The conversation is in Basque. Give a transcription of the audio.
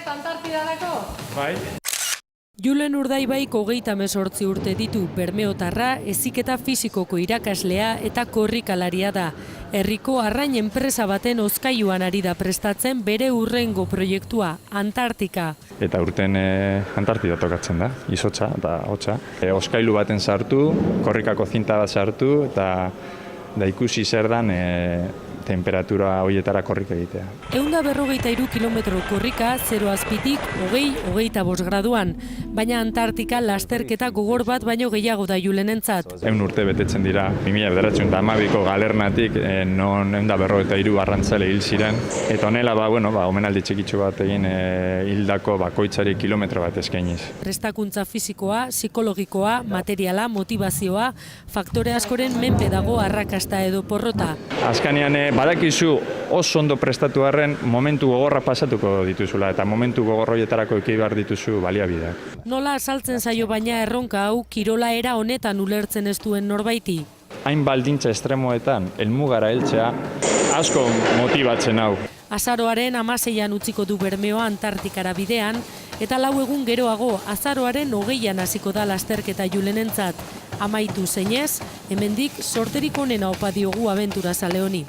Antartidarako? Bai. Julen Urdaibaik 38 urte ditu, bermeotarra, heziketa fisikoko irakaslea eta korrikalaria da. Herriko arrain enpresa baten hozkailuan ari da prestatzen bere hurrengo proiektua, Antartika. Eta urten Antartida tokatzen da, izotza eta hotza. Hozkailu baten sartu, korrikako zinta bat sartu eta ikusi zer dan temperatura horietara korrika egitea. 153 kilometro korrika, 0 azpitik, 20-25 graduan. Baina Antartika lasterketa gogor bat baino gehiago da Julenentzat. 100 urte betetzen dira, 2012ko galernatik, non 153 arrantzale hil ziren. Eta honela, omenaldi txikitxo bat egin hildako bakoitzari kilometro bat eskainiz. Prestakuntza fisikoa, psikologikoa, materiala, motivazioa, faktore askoren menpe dago arrakasta edo porrota. Azkanean, badakizu oso ondo prestatu arren momentu gogorra pasatuko dituzula eta momentu gogor horietarako eki behar dituzu baliabideak. Nola azaltzen zaio baina erronka hau kirola era honetan ulertzen ez duen norbaiti? Hain baldintza estremoetan helmugara heltzea asko motibatzen hau. Azaroaren 16an utziko du Bermeoa Antartikara bidean, eta 4 egun geroago azaroaren 20an hasiko da lasterketa Julenentzat. Amaitu zeinez, hemendik sorterik onena opa diogu abenturazale honi.